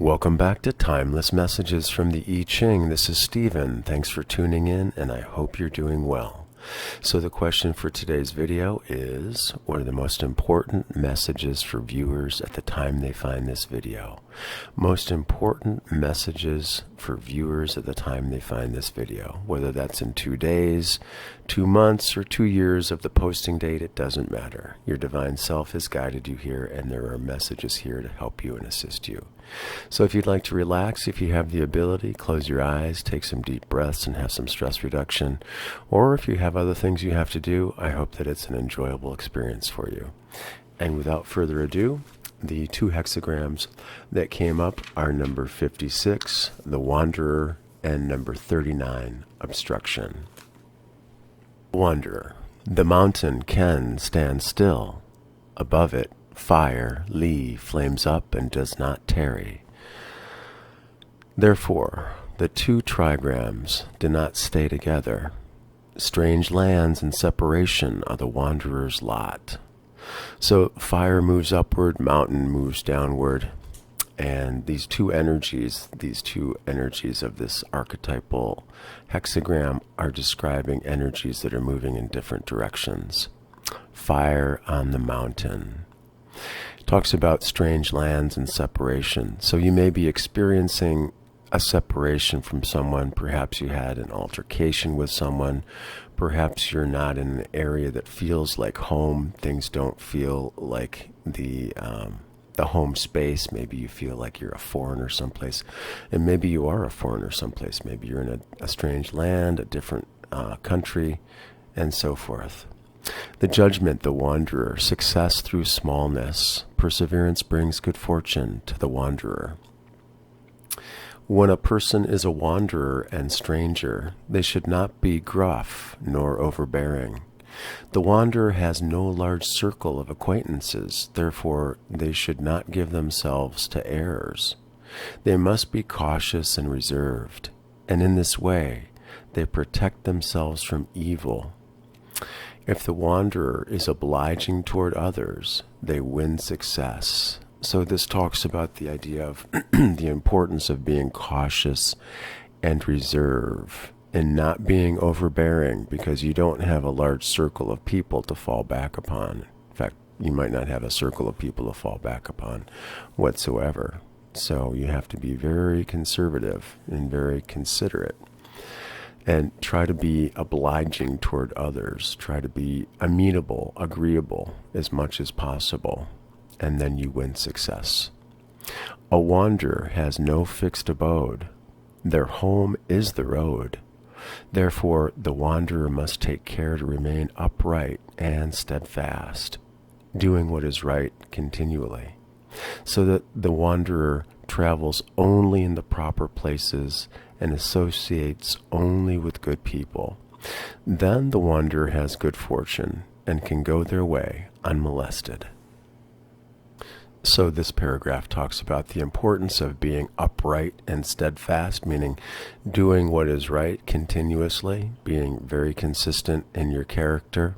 Welcome back to Timeless Messages from the I Ching. This is Stephen. Thanks for tuning in, and I hope you're doing well. So the question for today's video is, what are the most important messages for viewers at the time they find this video? Most important messages for viewers at the time they find this video. Whether that's in 2 days, 2 months, or 2 years of the posting date, it doesn't matter. Your divine self has guided you here, and there are messages here to help you and assist you. So if you'd like to relax, if you have the ability, close your eyes, take some deep breaths, and have some stress reduction. Or if you have other things you have to do, I hope that it's an enjoyable experience for you. And without further ado, the 2 hexagrams that came up are number 56, the Wanderer, and number 39, obstruction. Wanderer. The mountain can stand still. Above it, fire, flames up and does not tarry. Therefore, the 2 trigrams do not stay together. Strange lands and separation are the wanderer's lot. So fire moves upward, mountain moves downward, and these two energies of this archetypal hexagram are describing energies that are moving in different directions. Fire on the mountain. Talks about strange lands and separation. So you may be experiencing a separation from someone. Perhaps you had an altercation with someone. Perhaps you're not in an area that feels like home. Things don't feel like the home space. Maybe you feel like you're a foreigner someplace. And maybe you are a foreigner someplace. Maybe you're in a strange land, a different country, and so forth. The judgment, the wanderer, success through smallness. Perseverance brings good fortune to the wanderer. When a person is a wanderer and stranger, they should not be gruff nor overbearing. The wanderer has no large circle of acquaintances, therefore they should not give themselves to errors. They must be cautious and reserved, and in this way they protect themselves from evil. If the wanderer is obliging toward others, they win success. So this talks about the idea of the importance of being cautious and reserved and not being overbearing, because you don't have a large circle of people to fall back upon. In fact, you might not have a circle of people to fall back upon whatsoever. So you have to be very conservative and very considerate. And try to be obliging toward others. Try to be amenable, agreeable as much as possible. And then you win success. A wanderer has no fixed abode. Their home is the road. Therefore, the wanderer must take care to remain upright and steadfast, doing what is right continually, so that the wanderer travels only in the proper places and associates only with good people. Then the wanderer has good fortune and can go their way unmolested. So this paragraph talks about the importance of being upright and steadfast, meaning doing what is right continuously, being very consistent in your character,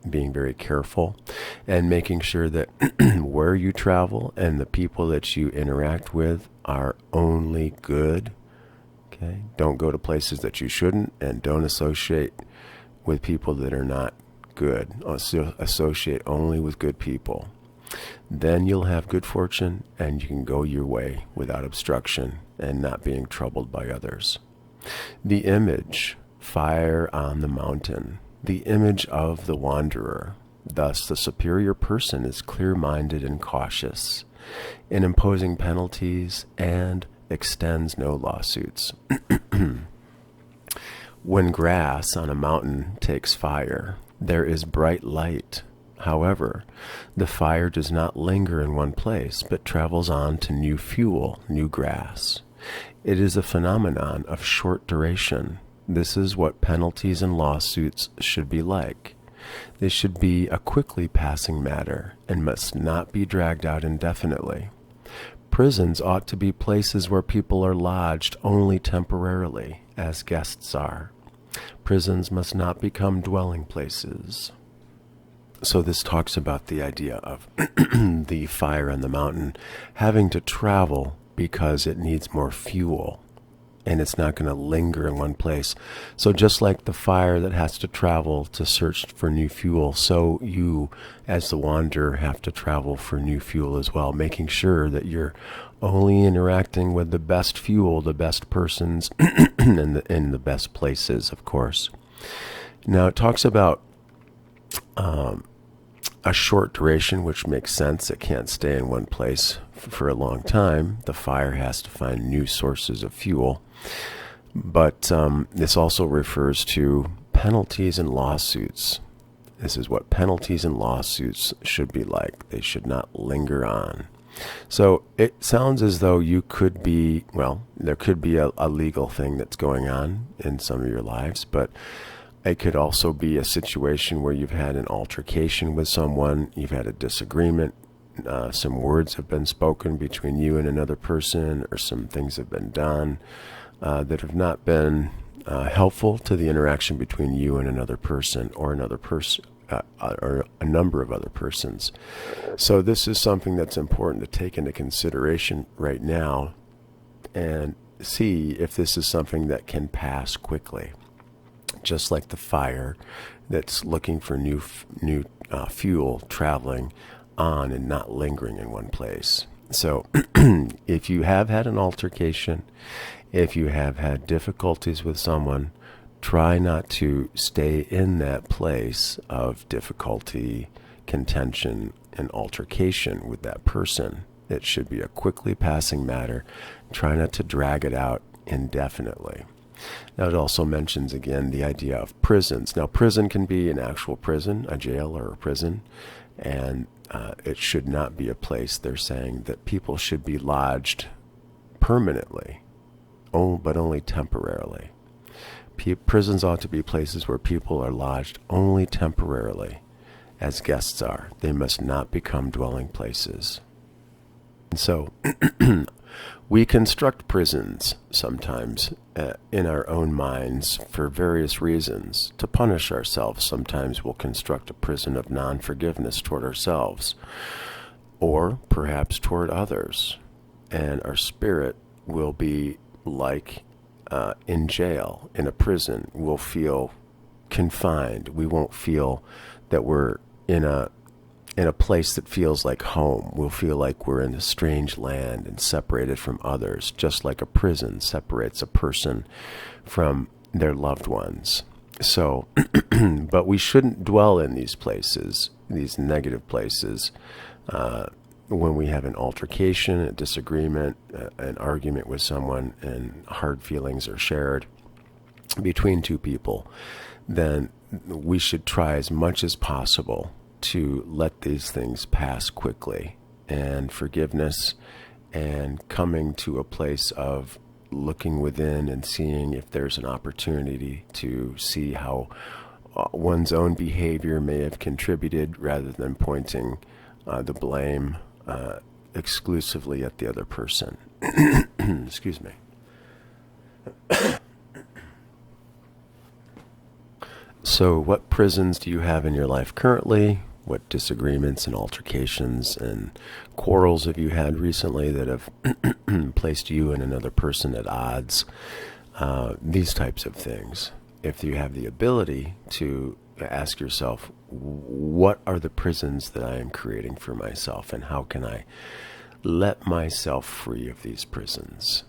being very careful, and making sure that where you travel and the people that you interact with are only good. Okay? Don't go to places that you shouldn't, and don't associate with people that are not good. Associate only with good people. Then you'll have good fortune, and you can go your way without obstruction and not being troubled by others. The image, fire on the mountain, the image of the wanderer. Thus, the superior person is clear-minded and cautious in imposing penalties and extends no lawsuits. When grass on a mountain takes fire, there is bright light. However, the fire does not linger in one place, but travels on to new fuel, new grass. It is a phenomenon of short duration. This is what penalties and lawsuits should be like. They should be a quickly passing matter and must not be dragged out indefinitely. Prisons ought to be places where people are lodged only temporarily, as guests are. Prisons must not become dwelling places. So this talks about the idea of the fire on the mountain having to travel because it needs more fuel, and it's not going to linger in one place. So just like the fire that has to travel to search for new fuel, so you as the wanderer have to travel for new fuel as well, making sure that you're only interacting with the best fuel, the best persons, and the best places, of course. Now it talks about a short duration, which makes sense. It can't stay in one place for a long time. The fire has to find new sources of fuel. But this also refers to penalties and lawsuits. This is what penalties and lawsuits should be like. They should not linger on. So it sounds as though you could be, well, there could be a legal thing that's going on in some of your lives, but it could also be a situation where you've had an altercation with someone, you've had a disagreement, some words have been spoken between you and another person, or some things have been done that have not been helpful to the interaction between you and another person, or another person, or a number of other persons. So this is something that's important to take into consideration right now and see if this is something that can pass quickly. Just like the fire that's looking for new fuel, traveling on and not lingering in one place. So if you have had an altercation, if you have had difficulties with someone, try not to stay in that place of difficulty, contention, and altercation with that person. It should be a quickly passing matter. Try not to drag it out indefinitely. Now it also mentions again the idea of prisons. Now prison can be an actual prison, a jail or a prison, and it should not be a place, they're saying, that people should be lodged permanently, but only temporarily. Prisons ought to be places where people are lodged only temporarily, as guests are. They must not become dwelling places. And so we construct prisons sometimes in our own minds for various reasons. To punish ourselves, sometimes we'll construct a prison of non-forgiveness toward ourselves, or perhaps toward others. And our spirit will be like in jail, in a prison. We'll feel confined. We won't feel that we're in a place that feels like home. We'll feel like we're in a strange land and separated from others, just like a prison separates a person from their loved ones. So, but we shouldn't dwell in these places, these negative places, when we have an altercation, a disagreement, an argument with someone, and hard feelings are shared between two people. Then we should try as much as possible to let these things pass quickly, and forgiveness and coming to a place of looking within and seeing if there's an opportunity to see how one's own behavior may have contributed, rather than pointing the blame exclusively at the other person. Excuse me. So what prisons do you have in your life currently? What disagreements and altercations and quarrels have you had recently that have placed you and another person at odds? These types of things. If you have the ability to ask yourself, what are the prisons that I am creating for myself, and how can I let myself free of these prisons?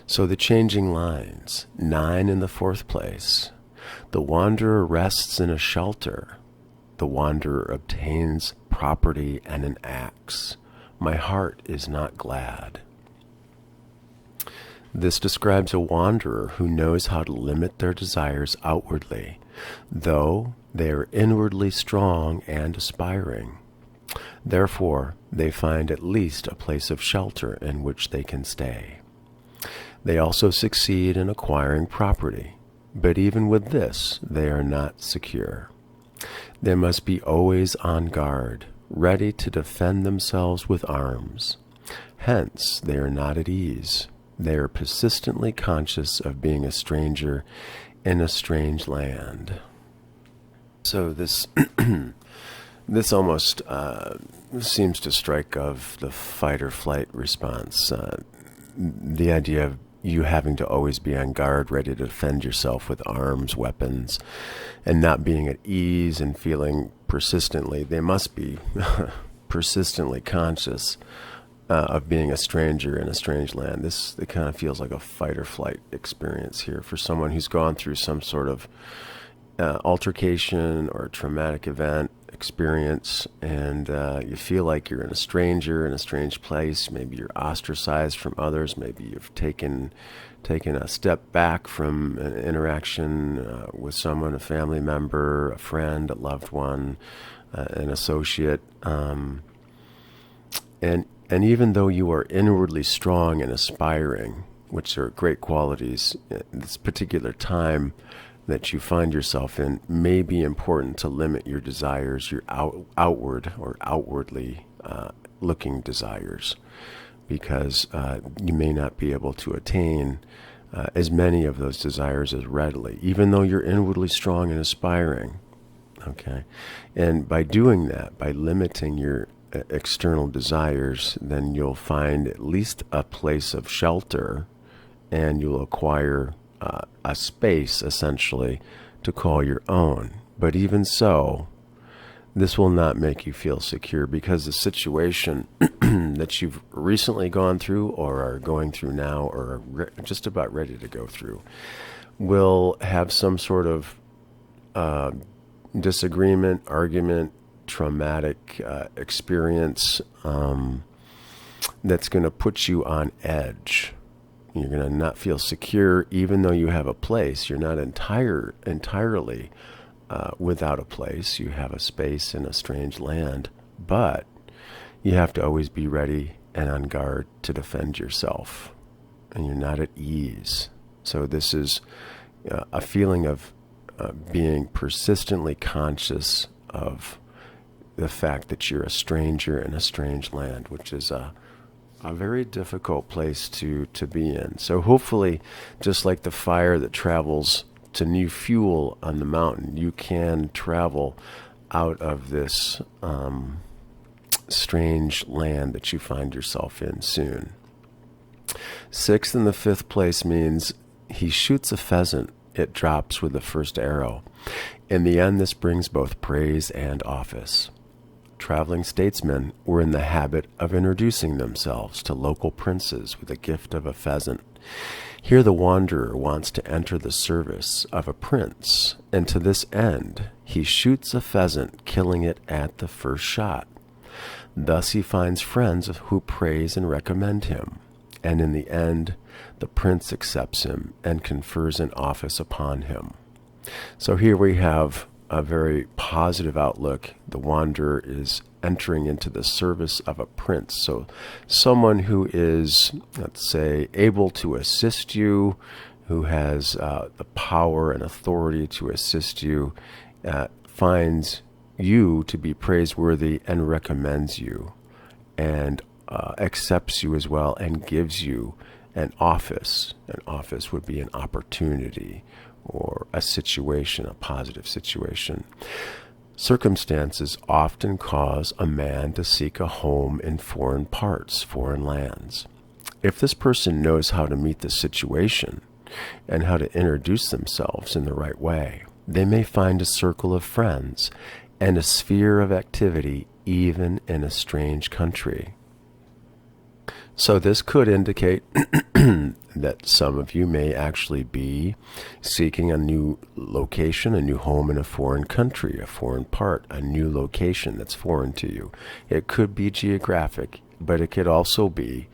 So the changing lines, 9 in the 4th place. The wanderer rests in a shelter. The wanderer obtains property and an axe. My heart is not glad. This describes a wanderer who knows how to limit their desires outwardly, though they are inwardly strong and aspiring. Therefore, they find at least a place of shelter in which they can stay. They also succeed in acquiring property, but even with this, they are not secure. They must be always on guard, ready to defend themselves with arms. Hence, they are not at ease. They are persistently conscious of being a stranger in a strange land. So this This almost seems to strike of the fight or flight response. The idea of you having to always be on guard, ready to defend yourself with arms, weapons, and not being at ease and feeling persistently, they must be persistently conscious of being a stranger in a strange land. It kind of feels like a fight or flight experience here for someone who's gone through some sort of altercation or traumatic event experience, and you feel like you're a stranger in a strange place. Maybe you're ostracized from others. Maybe you've taken a step back from an interaction with someone, a family member, a friend, a loved one, an associate, and even though you are inwardly strong and aspiring, which are great qualities, this particular time that you find yourself in may be important to limit your desires, your outward or outwardly looking desires, because you may not be able to attain as many of those desires as readily, even though you're inwardly strong and aspiring. Okay, and by doing that, by limiting your external desires, then you'll find at least a place of shelter, and you'll acquire a space, essentially, to call your own. But even so, this will not make you feel secure, because the situation that you've recently gone through or are going through now or are just about ready to go through will have some sort of disagreement, argument, traumatic experience that's going to put you on edge. You're going to not feel secure, even though you have a place. You're not entirely without a place. You have a space in a strange land, but you have to always be ready and on guard to defend yourself, and you're not at ease. So this is a feeling of being persistently conscious of the fact that you're a stranger in a strange land, which is a very difficult place to be in. So hopefully, just like the fire that travels to new fuel on the mountain, you can travel out of this strange land that you find yourself in soon. 6th and the 5th place means he shoots a pheasant. It drops with the first arrow. In the end, this brings both praise and office. Traveling statesmen were in the habit of introducing themselves to local princes with a gift of a pheasant. Here the wanderer wants to enter the service of a prince, and to this end he shoots a pheasant, killing it at the first shot. Thus he finds friends who praise and recommend him, and in the end the prince accepts him and confers an office upon him. So here we have a very positive outlook. The wanderer is entering into the service of a prince. So someone who is, let's say, able to assist you, who has the power and authority to assist you, finds you to be praiseworthy and recommends you, and accepts you as well, and gives you an office. An office would be an opportunity or a situation, a positive situation. Circumstances often cause a man to seek a home in foreign parts, foreign lands. If this person knows how to meet the situation and how to introduce themselves in the right way, they may find a circle of friends and a sphere of activity even in a strange country. So this could indicate that some of you may actually be seeking a new location, a new home in a foreign country, a foreign part, a new location that's foreign to you. It could be geographic, but it could also be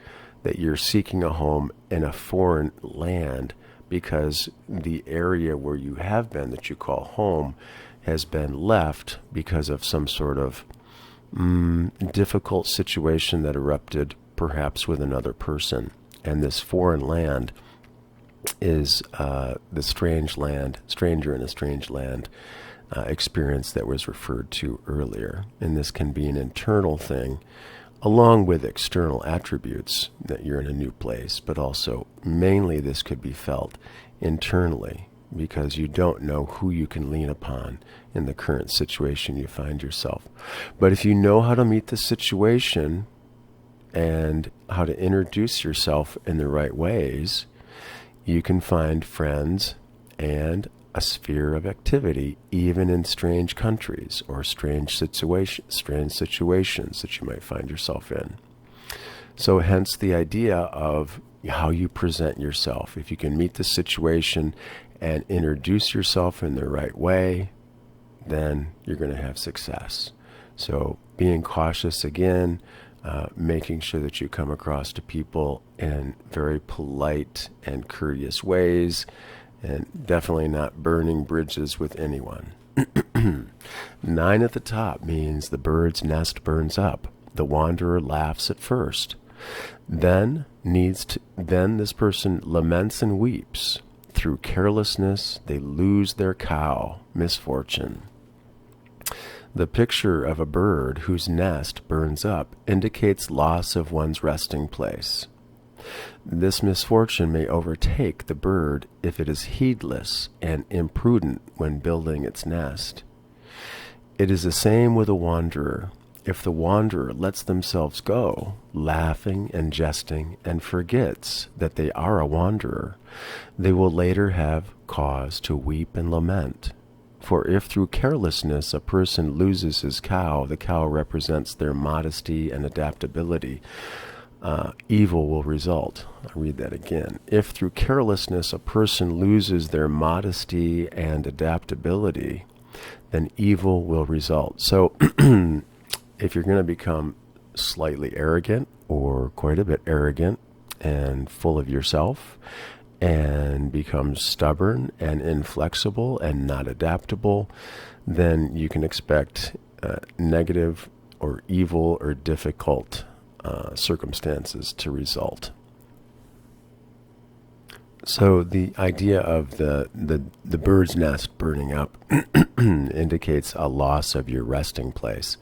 that you're seeking a home in a foreign land because the area where you have been, that you call home, has been left because of some sort of difficult situation that erupted perhaps with another person. And this foreign land is the strange land, stranger in a strange land experience that was referred to earlier. And this can be an internal thing, along with external attributes that you're in a new place, but also mainly this could be felt internally, because you don't know who you can lean upon in the current situation you find yourself. But if you know how to meet the situation and how to introduce yourself in the right ways, you can find friends and a sphere of activity, even in strange countries or strange situations that you might find yourself in. So hence the idea of how you present yourself. If you can meet the situation and introduce yourself in the right way, then you're going to have success. So being cautious again, making sure that you come across to people in very polite and courteous ways, and definitely not burning bridges with anyone. 9 at the top means the bird's nest burns up. The wanderer laughs at first. Then this person laments and weeps. Through carelessness, they lose their cow, misfortune. The picture of a bird whose nest burns up indicates loss of one's resting place. This misfortune may overtake the bird if it is heedless and imprudent when building its nest. It is the same with a wanderer. If the wanderer lets themselves go, laughing and jesting, and forgets that they are a wanderer, they will later have cause to weep and lament. For if through carelessness a person loses his cow, the cow represents their modesty and adaptability. Evil will result. I'll read that again. If through carelessness a person loses their modesty and adaptability, then evil will result. So if you're going to become slightly arrogant or quite a bit arrogant and full of yourself and become stubborn and inflexible and not adaptable, then you can expect negative or evil or difficult circumstances to result. So the idea of the bird's nest burning up indicates a loss of your resting place.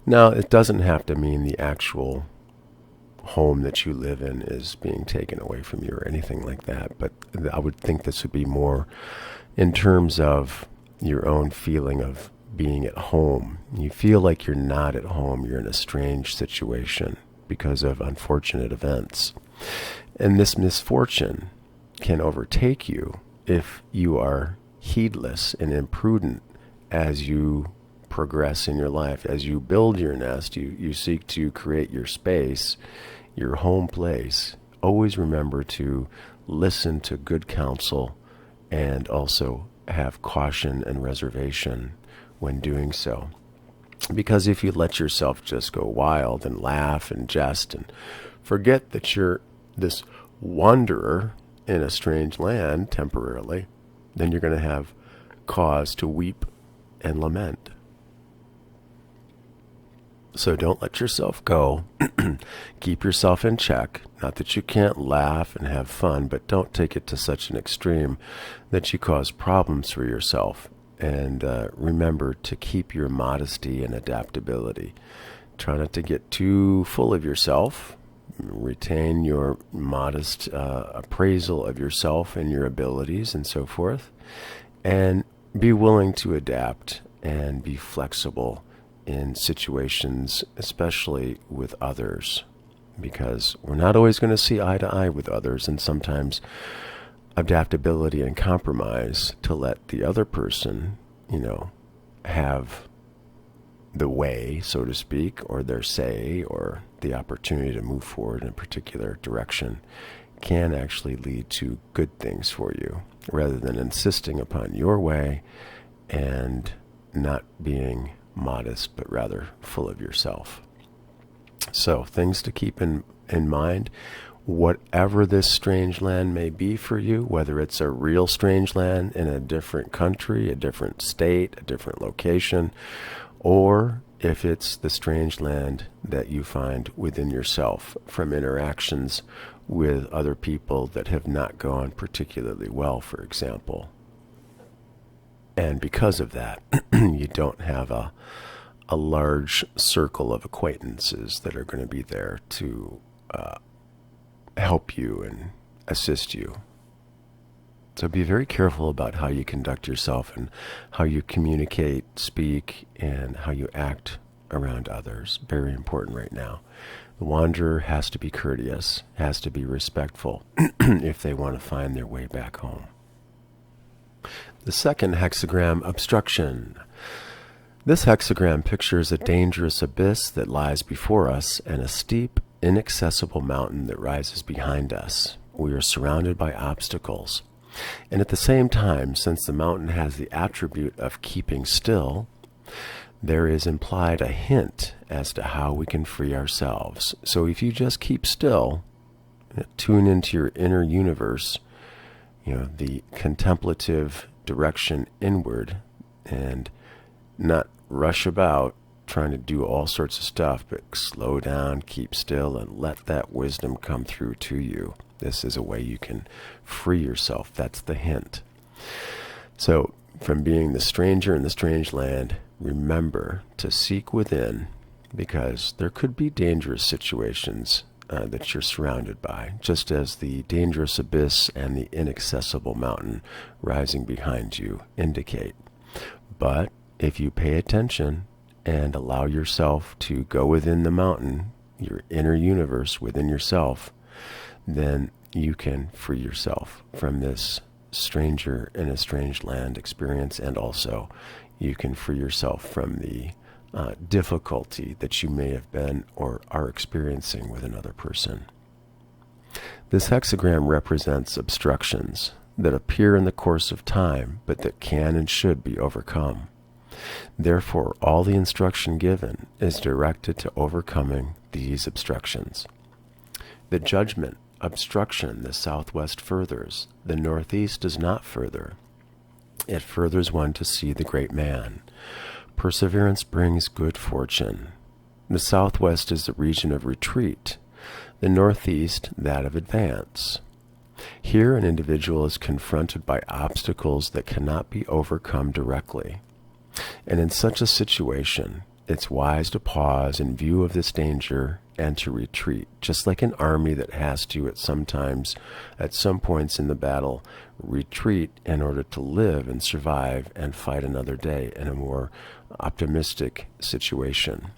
Now, it doesn't have to mean the actual home that you live in is being taken away from you or anything like that, but I would think this would be more in terms of your own feeling of being at home. You feel like you're not at home, you're in a strange situation because of unfortunate events. And this misfortune can overtake you if you are heedless and imprudent as you progress in your life. As you build your nest, you seek to create your space, your home place. Always remember to listen to good counsel and also have caution and reservation when doing so. Because if you let yourself just go wild and laugh and jest and forget that you're this wanderer in a strange land temporarily, then you're going to have cause to weep and lament. So don't let yourself go. Keep yourself in check. Not that you can't laugh and have fun, but don't take it to such an extreme that you cause problems for yourself. And remember to keep your modesty and adaptability. Try not to get too full of yourself. Retain your modest appraisal of yourself and your abilities and so forth. And be willing to adapt and be flexible in situations, especially with others, because we're not always going to see eye to eye with others, and sometimes adaptability and compromise to let the other person, have the way, so to speak, or their say, or the opportunity to move forward in a particular direction can actually lead to good things for you, rather than insisting upon your way and not being modest, but rather full of yourself. So things to keep in mind. Whatever this strange land may be for you, whether it's a real strange land in a different country, a different state, a different location, or if it's the strange land that you find within yourself from interactions with other people that have not gone particularly well, for example. And because of that, you don't have a large circle of acquaintances that are going to be there to help you and assist you. So be very careful about how you conduct yourself and how you communicate, speak, and how you act around others. Very important right now. The wanderer has to be courteous, has to be respectful if they want to find their way back home. The second hexagram, obstruction. This hexagram pictures a dangerous abyss that lies before us and a steep, inaccessible mountain that rises behind us. We are surrounded by obstacles. And at the same time, since the mountain has the attribute of keeping still, there is implied a hint as to how we can free ourselves. So if you just keep still, tune into your inner universe, the contemplative direction inward, and not rush about trying to do all sorts of stuff, but slow down, keep still, and let that wisdom come through to you. This is a way you can free yourself. That's the hint. So from being the stranger in the strange land, remember to seek within, because there could be dangerous situations that you're surrounded by, just as the dangerous abyss and the inaccessible mountain rising behind you indicate. But if you pay attention and allow yourself to go within the mountain, your inner universe within yourself, then you can free yourself from this stranger in a strange land experience, and also you can free yourself from the difficulty that you may have been or are experiencing with another person. This hexagram represents obstructions that appear in the course of time, but that can and should be overcome. Therefore, all the instruction given is directed to overcoming these obstructions. The judgment, obstruction, the southwest furthers, the northeast does not further. It furthers one to see the great man. Perseverance brings good fortune. The southwest is the region of retreat, the northeast that of advance. Here an individual is confronted by obstacles that cannot be overcome directly. And in such a situation, it's wise to pause in view of this danger and to retreat, just like an army that has to at some points in the battle, retreat in order to live and survive and fight another day in a more optimistic situation.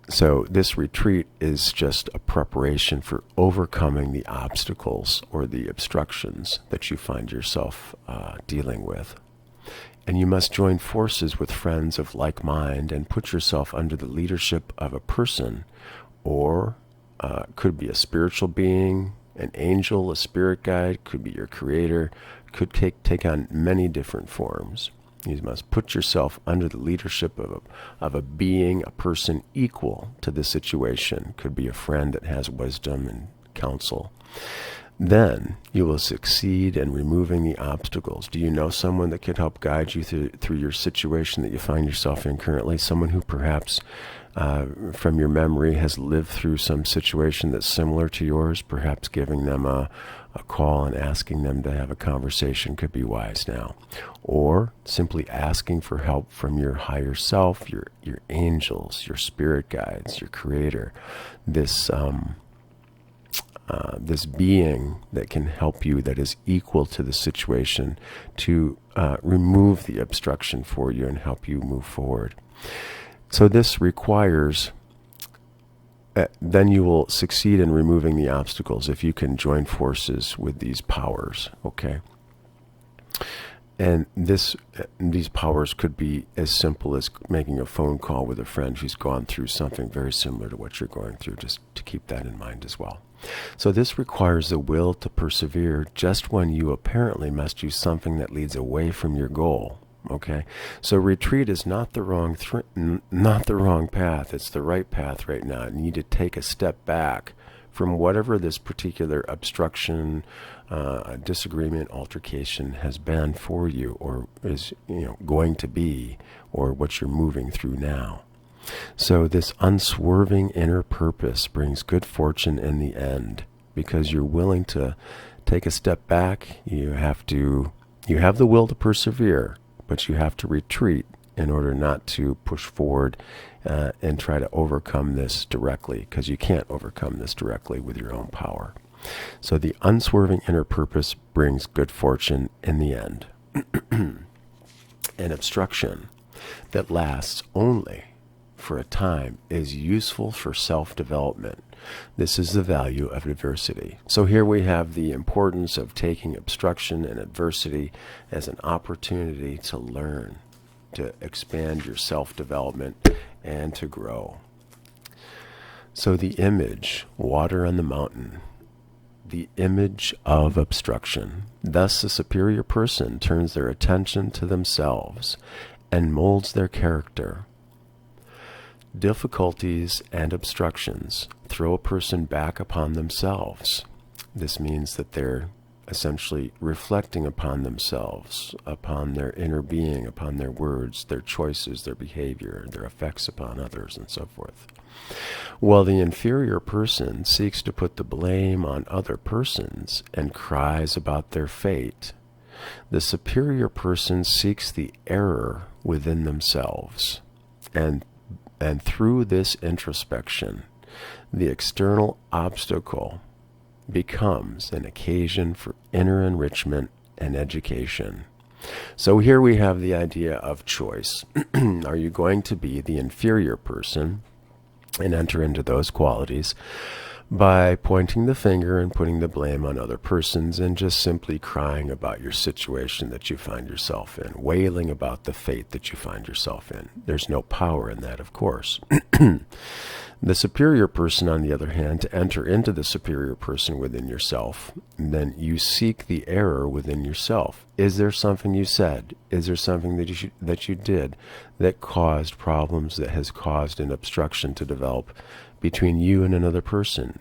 So this retreat is just a preparation for overcoming the obstacles or the obstructions that you find yourself dealing with. And you must join forces with friends of like mind and put yourself under the leadership of a person, or could be a spiritual being, an angel, a spirit guide, could be your creator, could take on many different forms. You must put yourself under the leadership of a being, a person equal to the situation. Could be a friend that has wisdom and counsel. Then you will succeed in removing the obstacles. Do you know someone that could help guide you through your situation that you find yourself in currently? Someone who perhaps from your memory has lived through some situation that's similar to yours, perhaps giving them a call and asking them to have a conversation could be wise now. Or simply asking for help from your higher self, your angels, your spirit guides, your creator, this being that can help you, that is equal to the situation, to remove the obstruction for you and help you move forward. So this requires, then you will succeed in removing the obstacles if you can join forces with these powers, okay? And these powers could be as simple as making a phone call with a friend who's gone through something very similar to what you're going through, just to keep that in mind as well. So this requires the will to persevere just when you apparently must do something that leads away from your goal. Okay, so retreat is not the wrong path. It's the right path right now. You need to take a step back from whatever this particular obstruction, disagreement, altercation has been for you, or is going to be, or what you're moving through now. So this unswerving inner purpose brings good fortune in the end, because you're willing to take a step back. You have the will to persevere, but you have to retreat in order not to push forward and try to overcome this directly, because you can't overcome this directly with your own power. So the unswerving inner purpose brings good fortune in the end. An obstruction that lasts only for a time is useful for self-development. This is the value of adversity. So here we have the importance of taking obstruction and adversity as an opportunity to learn, to expand your self-development, and to grow. So the image, water on the mountain, the image of obstruction. Thus the superior person turns their attention to themselves and molds their character. Difficulties and obstructions throw a person back upon themselves. This means that they're essentially reflecting upon themselves, upon their inner being, upon their words, their choices, their behavior, their effects upon others, and so forth. While the inferior person seeks to put the blame on other persons and cries about their fate, the superior person seeks the error within themselves. And through this introspection, the external obstacle becomes an occasion for inner enrichment and education. So here we have the idea of choice. Are you going to be the inferior person and enter into those qualities by pointing the finger and putting the blame on other persons and just simply crying about your situation that you find yourself in, wailing about the fate that you find yourself in? There's no power in that, of course. The superior person, on the other hand, to enter into the superior person within yourself, then you seek the error within yourself. Is there something you said? Is there something that you did that caused problems, that has caused an obstruction to develop between you and another person?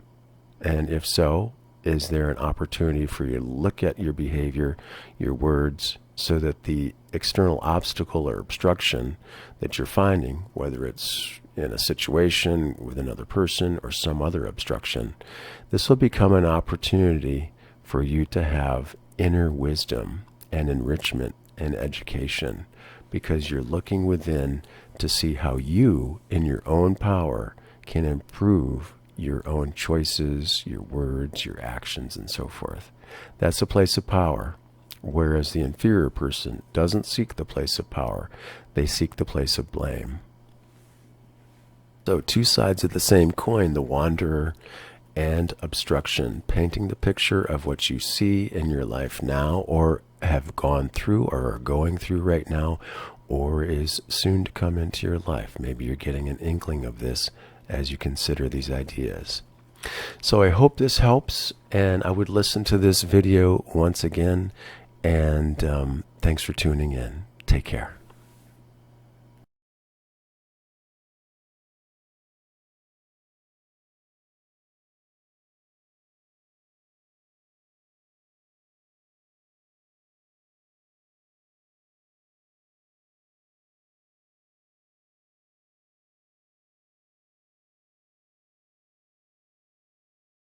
And if so, is there an opportunity for you to look at your behavior, your words, so that the external obstacle or obstruction that you're finding, whether it's in a situation with another person or some other obstruction, this will become an opportunity for you to have inner wisdom and enrichment and education, because you're looking within to see how you, in your own power, can improve your own choices, your words, your actions, and so forth. That's a place of power. Whereas the inferior person doesn't seek the place of power, they seek the place of blame. So two sides of the same coin, the wanderer and obstruction, painting the picture of what you see in your life now, or have gone through, or are going through right now, or is soon to come into your life. Maybe you're getting an inkling of this as you consider these ideas. So I hope this helps, and I would listen to this video once again, and thanks for tuning in. Take care.